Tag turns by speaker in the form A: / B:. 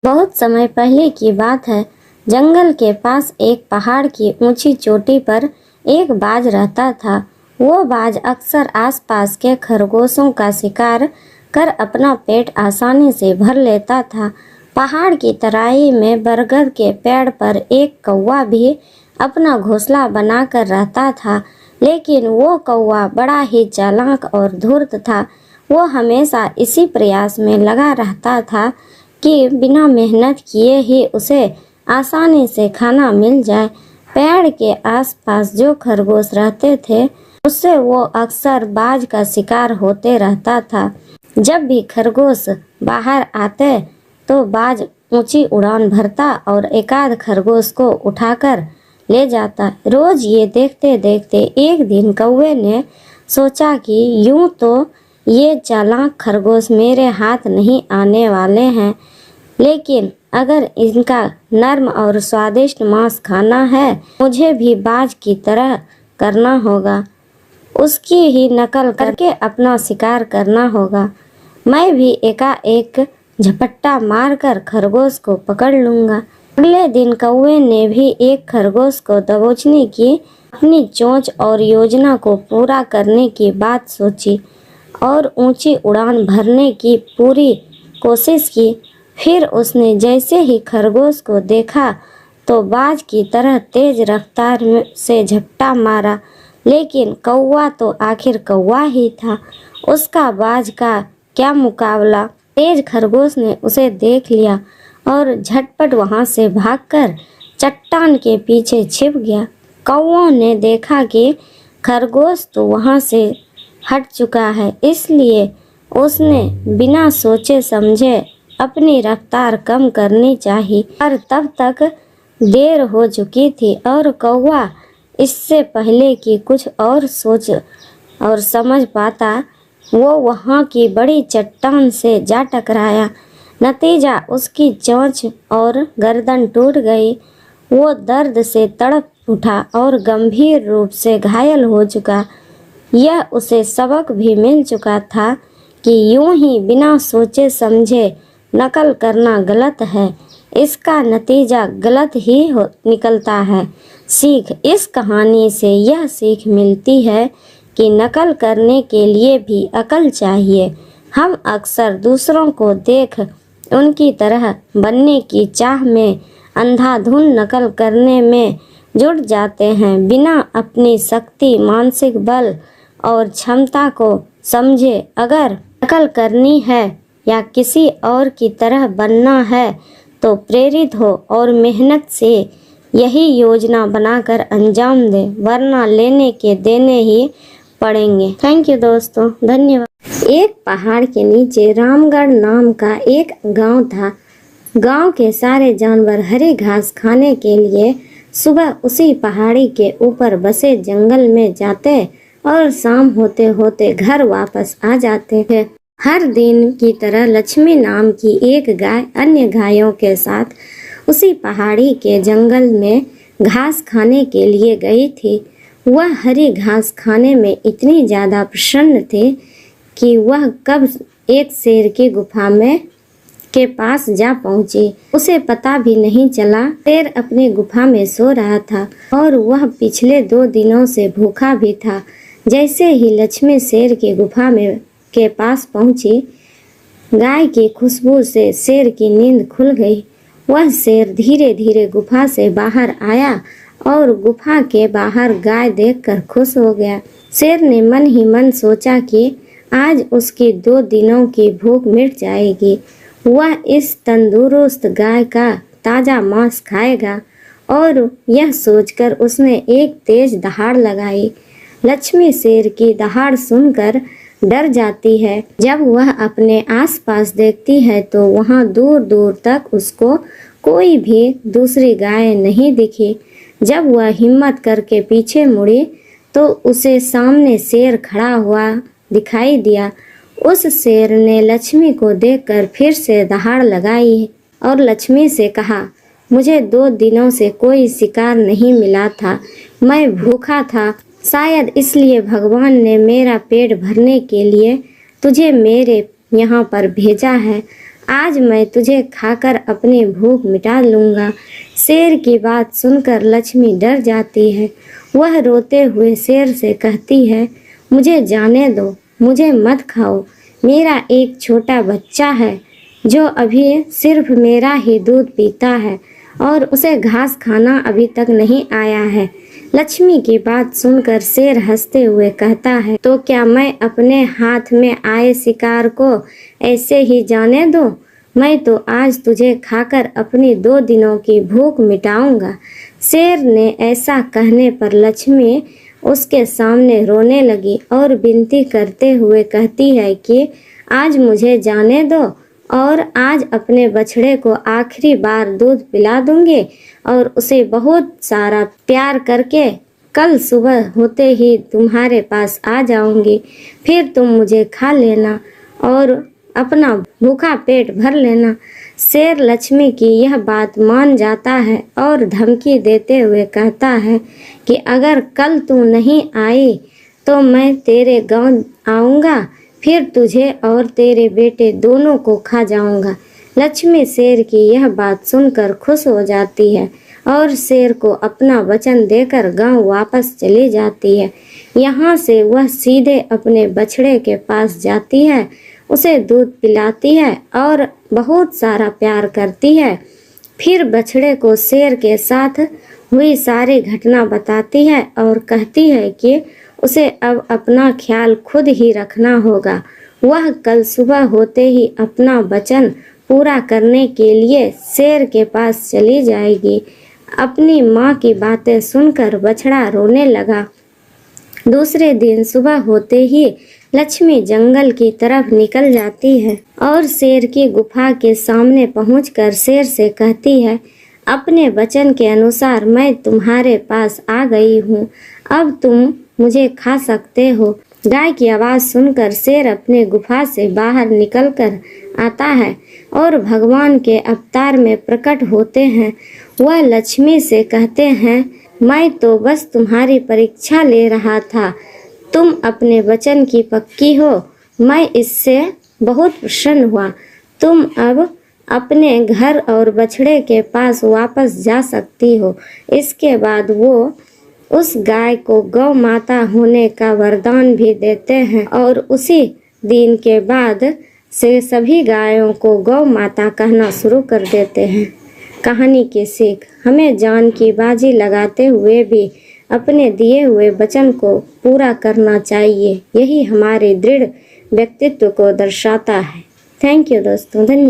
A: बहुत समय पहले की बात है। जंगल के पास एक पहाड़ की ऊंची चोटी पर एक बाज रहता था। वो बाज अक्सर आसपास के खरगोशों का शिकार कर अपना पेट आसानी से भर लेता था। पहाड़ की तराई में बरगद के पेड़ पर एक कौवा भी अपना घोंसला बनाकर रहता था, लेकिन वो कौवा बड़ा ही चालाक और धूर्त था। वो हमेशा इसी प्रयास में लगा रहता था कि बिना मेहनत किए ही उसे आसानी से खाना मिल जाए। पेड़ के आसपास जो खरगोश रहते थे, उससे वो अक्सर बाज का शिकार होते रहता था। जब भी खरगोश बाहर आते तो बाज ऊंची उड़ान भरता और एकाध खरगोश को उठाकर ले जाता। रोज ये देखते देखते एक दिन कौवे ने सोचा कि यूं तो ये चालाक खरगोश मेरे हाथ नहीं आने वाले हैं, लेकिन अगर इनका नर्म और स्वादिष्ट मांस खाना है, मुझे भी बाज की तरह करना होगा। उसकी ही नकल करके अपना शिकार करना होगा। मैं भी एकाएक झपट्टा मारकर खरगोश को पकड़ लूंगा। अगले दिन कौवे ने भी एक खरगोश को दबोचने की अपनी चोंच और योजना को पूरा करने की बात सोची और ऊंची उड़ान भरने की पूरी कोशिश की। फिर उसने जैसे ही खरगोश को देखा तो बाज की तरह तेज रफ्तार से झपटा मारा, लेकिन कौवा तो आखिर कौवा ही था। उसका बाज का क्या मुकाबला। तेज खरगोश ने उसे देख लिया और झटपट वहां से भागकर चट्टान के पीछे छिप गया। कौवों ने देखा कि खरगोश तो वहां से हट चुका है, इसलिए उसने बिना सोचे समझे अपनी रफ्तार कम करनी चाहिए, पर तब तक देर हो चुकी थी और कौवा इससे पहले कि कुछ और सोच और समझ पाता, वो वहाँ की बड़ी चट्टान से जा टकराया। नतीजा उसकी चोंच और गर्दन टूट गई। वो दर्द से तड़प उठा और गंभीर रूप से घायल हो चुका। यह उसे सबक भी मिल चुका था कि यूं ही बिना सोचे समझे नकल करना गलत है। इसका नतीजा गलत ही निकलता है। सीख। इस कहानी से यह सीख मिलती है कि नकल करने के लिए भी अकल चाहिए। हम अक्सर दूसरों को देख उनकी तरह बनने की चाह में अंधाधुंध नकल करने में जुट जाते हैं, बिना अपनी शक्ति, मानसिक बल और क्षमता को समझे। अगर नकल करनी है या किसी और की तरह बनना है तो प्रेरित हो और मेहनत से यही योजना बनाकर अंजाम दे, वरना लेने के देने ही पड़ेंगे। थैंक यू दोस्तों, धन्यवाद। एक पहाड़ के नीचे रामगढ़ नाम का एक गांव था। गांव के सारे जानवर हरी घास खाने के लिए सुबह उसी पहाड़ी के ऊपर बसे जंगल में जाते और शाम होते होते घर वापस आ जाते थे। हर दिन की तरह लक्ष्मी नाम की एक गाय अन्य गायों के साथ उसी पहाड़ी के जंगल में घास खाने के लिए गई थी। वह हरी घास खाने में इतनी ज़्यादा प्रसन्न थी कि वह कब एक शेर की गुफा में के पास जा पहुंची, उसे पता भी नहीं चला। शेर अपनी गुफा में सो रहा था और वह पिछले 2 दिनों से भूखा भी था। जैसे ही लक्ष्मी शेर की गुफा में के पास पहुंची, गाय की खुशबू से शेर की नींद खुल गई। वह शेर धीरे धीरे गुफा से बाहर आया और गुफा के बाहर गाय देखकर खुश हो गया। शेर ने मन ही मन सोचा कि आज उसकी 2 दिनों की भूख मिट जाएगी। वह इस तंदुरुस्त गाय का ताज़ा मांस खाएगा और यह सोचकर उसने एक तेज दहाड़ लगाई। लक्ष्मी शेर की दहाड़ सुनकर डर जाती है। जब वह अपने आसपास देखती है तो वहाँ दूर दूर तक उसको कोई भी दूसरी गाय नहीं दिखी। जब वह हिम्मत करके पीछे मुड़ी तो उसे सामने शेर खड़ा हुआ दिखाई दिया। उस शेर ने लक्ष्मी को देखकर फिर से दहाड़ लगाई और लक्ष्मी से कहा, मुझे 2 दिनों से कोई शिकार नहीं मिला था। मैं भूखा था, शायद इसलिए भगवान ने मेरा पेट भरने के लिए तुझे मेरे यहाँ पर भेजा है। आज मैं तुझे खाकर अपनी भूख मिटा लूँगा। शेर की बात सुनकर लक्ष्मी डर जाती है। वह रोते हुए शेर से कहती है, मुझे जाने दो, मुझे मत खाओ। मेरा एक छोटा बच्चा है जो अभी सिर्फ मेरा ही दूध पीता है और उसे घास खाना अभी तक नहीं आया है। लक्ष्मी की बात सुनकर शेर हंसते हुए कहता है, तो क्या मैं अपने हाथ में आए शिकार को ऐसे ही जाने दूं? मैं तो आज तुझे खाकर अपनी 2 दिनों की भूख मिटाऊंगा। शेर ने ऐसा कहने पर लक्ष्मी उसके सामने रोने लगी और विनती करते हुए कहती है कि आज मुझे जाने दो और आज अपने बछड़े को आखिरी बार दूध पिला दूंगी और उसे बहुत सारा प्यार करके कल सुबह होते ही तुम्हारे पास आ जाऊंगी। फिर तुम मुझे खा लेना और अपना भूखा पेट भर लेना। शेर लक्ष्मी की यह बात मान जाता है और धमकी देते हुए कहता है कि अगर कल तू नहीं आई तो मैं तेरे गांव आऊँगा, फिर तुझे और तेरे बेटे दोनों को खा जाऊंगा। लक्ष्मी शेर की यह बात सुनकर खुश हो जाती है और शेर को अपना वचन देकर गांव वापस चली जाती है। यहाँ से वह सीधे अपने बछड़े के पास जाती है, उसे दूध पिलाती है और बहुत सारा प्यार करती है। फिर बछड़े को शेर के साथ हुई सारी घटना बताती है और कहती है कि उसे अब अपना ख्याल खुद ही रखना होगा। वह कल सुबह होते ही अपना वचन पूरा करने के लिए शेर के पास चली जाएगी। अपनी माँ की बातें सुनकर बछड़ा रोने लगा। दूसरे दिन सुबह होते ही लक्ष्मी जंगल की तरफ निकल जाती है और शेर की गुफा के सामने पहुंचकर शेर से कहती है, अपने वचन के अनुसार मैं तुम्हारे पास आ गई हूँ, अब तुम मुझे खा सकते हो। गाय की आवाज़ सुनकर शेर अपने गुफा से बाहर निकलकर आता है और भगवान के अवतार में प्रकट होते हैं। वह लक्ष्मी से कहते हैं, मैं तो बस तुम्हारी परीक्षा ले रहा था, तुम अपने वचन की पक्की हो। मैं इससे बहुत प्रसन्न हुआ। तुम अब अपने घर और बछड़े के पास वापस जा सकती हो। इसके बाद वो उस गाय को गौ माता होने का वरदान भी देते हैं और उसी दिन के बाद से सभी गायों को गौ माता कहना शुरू कर देते हैं। कहानी की सीख, हमें जान की बाजी लगाते हुए भी अपने दिए हुए वचन को पूरा करना चाहिए। यही हमारे दृढ़ व्यक्तित्व को दर्शाता है। थैंक यू दोस्तों, धन्यवाद।